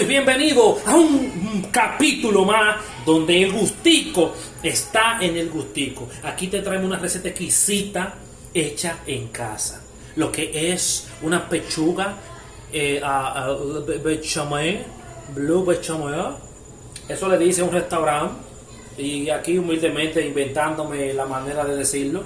y bienvenido a un capítulo más donde el gustico está en el gustico. Aquí te traemos una receta exquisita hecha en casa. Lo que es una pechuga bechamel, blue bechamel. Eso le dice un restaurante y aquí humildemente inventándome la manera de decirlo.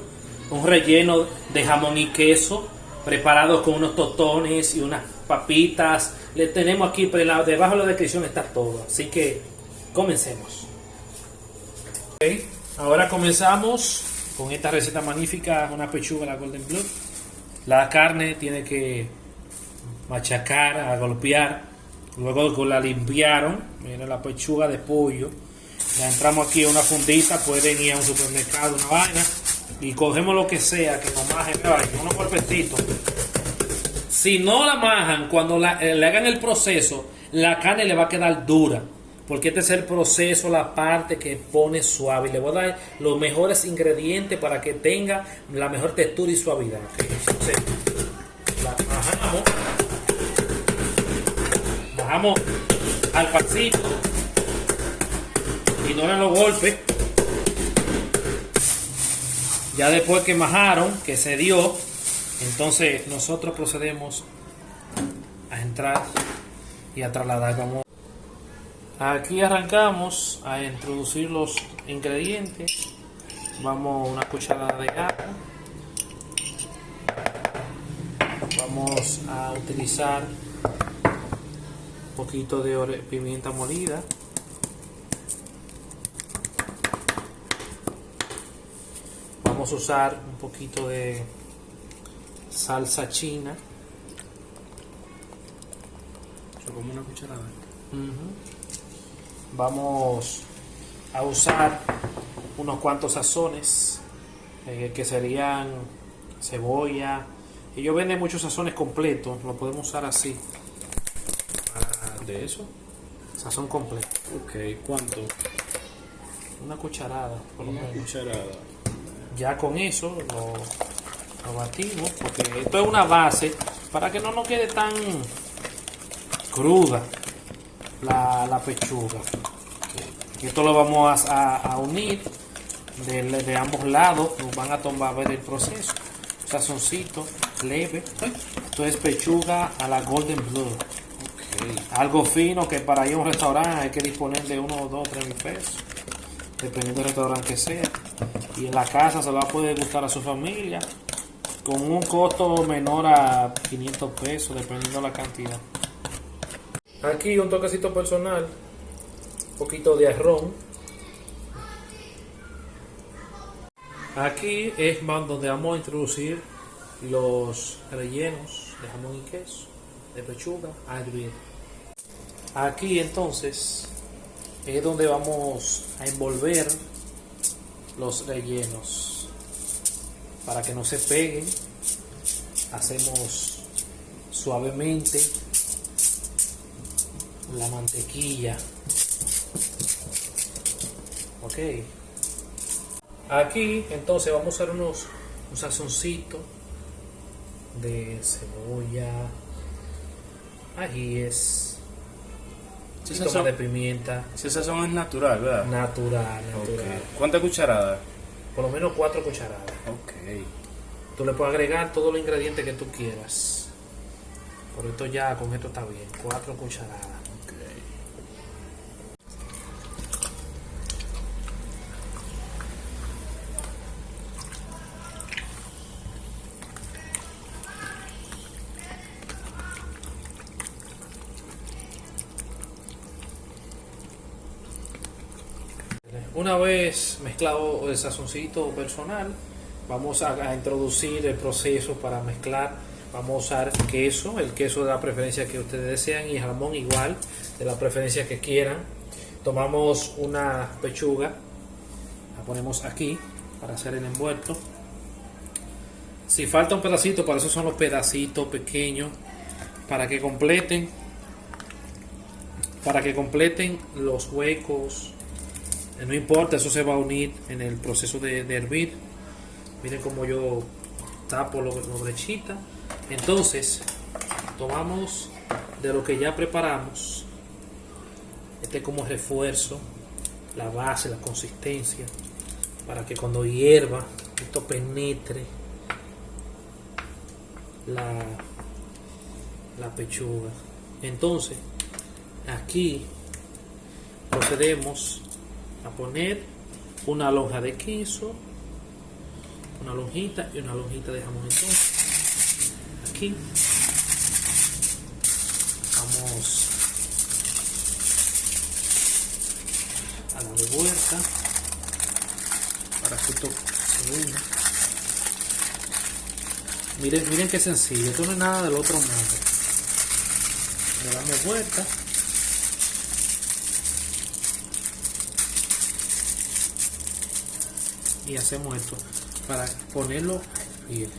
Un relleno de jamón y queso preparado con unos tostones y unas papitas. Le tenemos aquí, pero debajo de la descripción está todo. Así que comencemos. Okay. Ahora comenzamos con esta receta magnífica, una pechuga a la Golden Blue. La carne tiene que machacar, a golpear. Luego que la limpiaron, miren la pechuga de pollo. Ya entramos aquí a una fundita, pueden ir a un supermercado, una vaina, y cogemos lo que sea que nos majen, unos golpecitos. Si no la majan, cuando le hagan el proceso, la carne le va a quedar dura. Porque este es el proceso, la parte que pone suave. Y le voy a dar los mejores ingredientes para que tenga la mejor textura y suavidad. ¿Okay? Entonces, la majamos. Bajamos al pasito. Ignoren los golpes. Ya después que majaron, que se dio, entonces nosotros procedemos a entrar y a trasladar. Vamos. Aquí arrancamos a introducir los ingredientes. Vamos una cucharada de ajo. Vamos a utilizar un poquito de pimienta molida. Vamos a usar un poquito de salsa china. Yo como una cucharada. Vamos a usar unos cuantos sazones que serían cebolla. Ellos venden muchos sazones completos, lo podemos usar así. ¿De eso? Sazón completo. Ok, ¿cuánto? Una cucharada, por lo menos. Una cucharada. Ya con eso lo batimos, porque esto es una base para que no nos quede tan cruda la pechuga. Esto lo vamos a unir de ambos lados, nos van a tomar a ver el proceso. Sazoncito leve. Esto es pechuga a la Golden Blue. Okay. Algo fino que para ir a un restaurante hay que disponer de 1, 2, 3 mil pesos, dependiendo del restaurante que sea. Y en la casa se va a poder gustar a su familia con un costo menor a 500 pesos, dependiendo de la cantidad. Aquí un toquecito personal, un poquito de arroz. Aquí es donde vamos a introducir los rellenos de jamón y queso, de pechuga a hervir. Aquí entonces es donde vamos a envolver los rellenos para que no se peguen. Hacemos suavemente la mantequilla. Ok. Aquí entonces vamos a usar un sazoncito de cebolla, ajíes, un poquito más de pimienta. Ese sazón es natural, ¿verdad? Natural. Okay. ¿Cuántas cucharadas? Por lo menos 4 cucharadas. Ok. Tú le puedes agregar todos los ingredientes que tú quieras. Por esto ya, con esto está bien. 4 cucharadas. Okay. Una vez mezclado el sazoncito personal, vamos a introducir el proceso para mezclar. Vamos a usar queso, el queso de la preferencia que ustedes desean, y jamón igual, de la preferencia que quieran. Tomamos una pechuga, la ponemos aquí para hacer el envuelto. Si falta un pedacito, para eso son los pedacitos pequeños, para que completen los huecos. No importa, eso se va a unir en el proceso de hervir. Miren como yo tapo los brechitas. Entonces tomamos de lo que ya preparamos Este es como refuerzo, la base, la consistencia, para que cuando hierva esto penetre la pechuga. Entonces aquí procedemos a poner una lonja de queso, una lonjita y una lonjita de jamón. Entonces aquí vamos a darle vuelta para que esto se una. Miren qué sencillo, esto no es nada del otro mundo. Le damos vuelta. Y hacemos esto para ponerlo a hervir.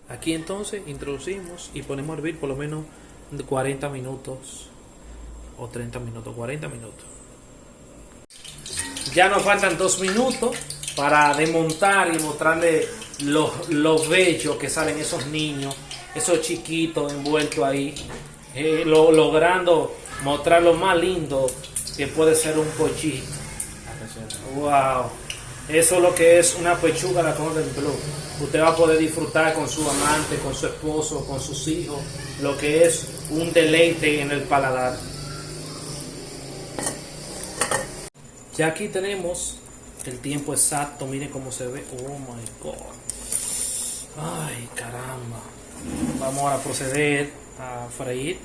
Aquí entonces introducimos y ponemos a hervir por lo menos 40 minutos o 30 minutos, 40 minutos. Ya nos faltan 2 minutos para desmontar y mostrarle lo bello que salen esos niños, esos chiquitos envueltos ahí, logrando mostrar lo más lindo que puede ser un pochito. Wow, eso es lo que es una pechuga de la Golden Blue. Usted va a poder disfrutar con su amante, con su esposo, con sus hijos, lo que es un deleite en el paladar. Ya aquí tenemos el tiempo exacto, miren cómo se ve. Oh my god. Ay, caramba. Vamos ahora a proceder a freír.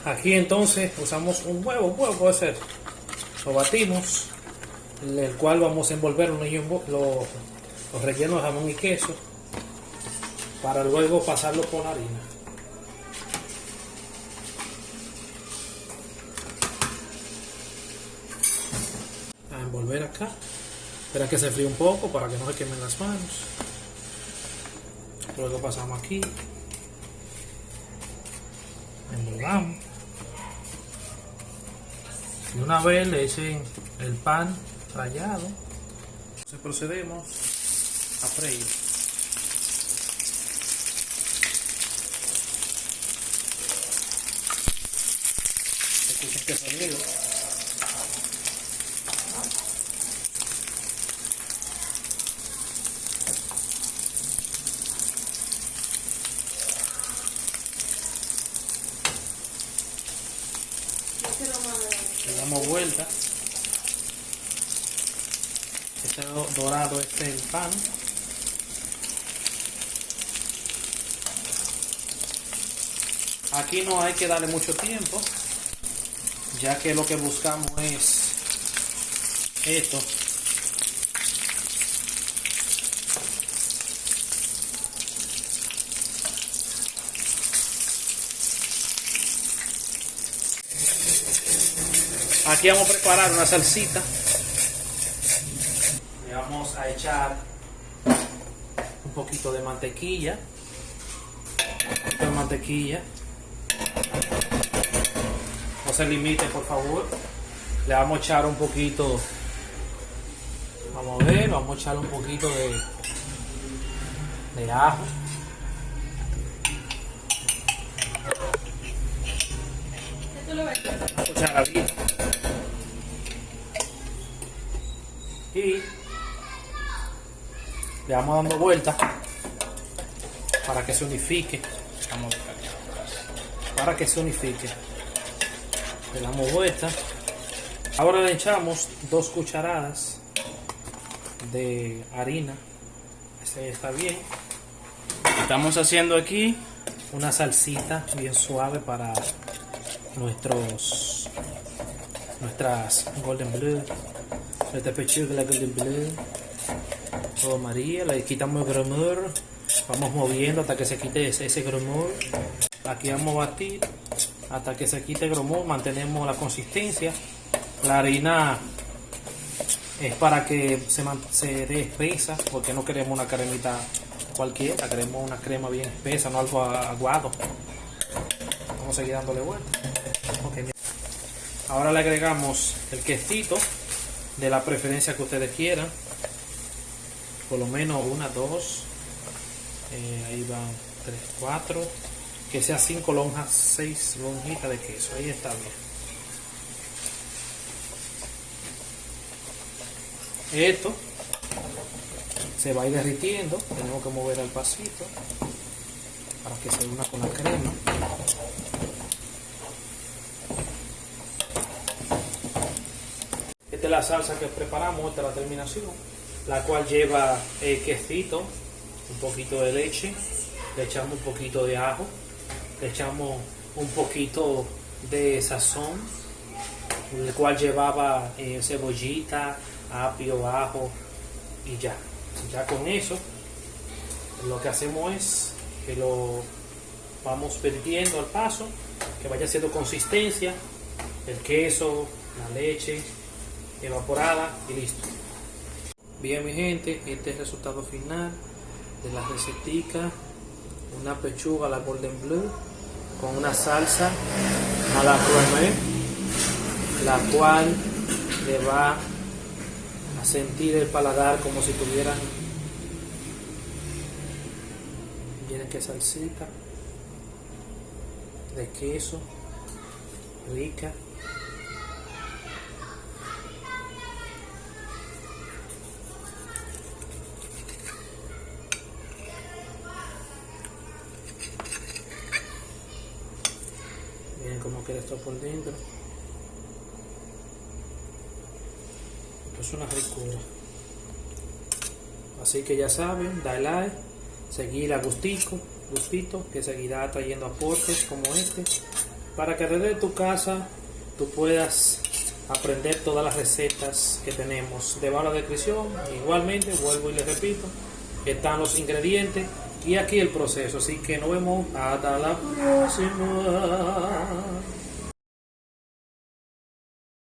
Aquí entonces usamos un huevo puede ser. Lo batimos, el cual vamos a envolver los rellenos de jamón y queso para luego pasarlo por la harina. A envolver acá. Espera que se fríe un poco para que no se quemen las manos. Luego pasamos aquí. Envolvamos. Y una vez le echen el pan rallado, entonces procedemos a freír. Escuchen qué sonido. Le damos vuelta. Este dorado es el pan. Aquí no hay que darle mucho tiempo, ya que lo que buscamos es esto. Aquí vamos a preparar una salsita. Le vamos a echar un poquito de mantequilla. No se limite, por favor. Le vamos a echar un poquito. Vamos a ver, vamos a echar un poquito de ajo. Una cucharadita. Y le vamos dando vueltas para que se unifique. Le damos vueltas. Ahora le echamos 2 cucharadas de harina. Este está bien. Estamos haciendo aquí una salsita bien suave para nuestras Golden Blue. Esta pechuga, la Golden Blue. Oh María, le quitamos el grumor. Vamos moviendo hasta que se quite ese grumor. Aquí vamos a batir hasta que se quite el grumor. Mantenemos la consistencia. La harina es para que se dé espesa, porque no queremos una cremita cualquiera, queremos una crema bien espesa, no algo aguado. Vamos a seguir dándole vuelta. Okay. Ahora le agregamos el quesito de la preferencia que ustedes quieran, por lo menos 1, 2, Ahí van 3, 4, que sea 5 lonjas, 6 lonjitas de queso, ahí está bien. Esto se va a ir derritiendo, tenemos que mover al pasito para que se una con la crema. Esta es la salsa que preparamos, esta es la terminación, la cual lleva quesito, un poquito de leche, le echamos un poquito de ajo, le echamos un poquito de sazón, el cual llevaba cebollita, apio, ajo y ya. Ya con eso lo que hacemos es que lo vamos vertiendo al paso, que vaya haciendo consistencia, el queso, la leche evaporada y listo. Bien mi gente, este es el resultado final de la recetica, una pechuga a la Golden Blue con una salsa a la gourmet, la cual le va a sentir el paladar como si tuvieran, miren qué salsita de queso rica. Miren cómo queda esto por dentro. Esto es una ricura. Así que ya saben, dale like, seguir a Gustito, que seguirá trayendo aportes como este, para que desde tu casa tú puedas aprender todas las recetas que tenemos. Debajo de la descripción, igualmente, vuelvo y les repito, están los ingredientes y aquí el proceso. Así que nos vemos hasta la próxima.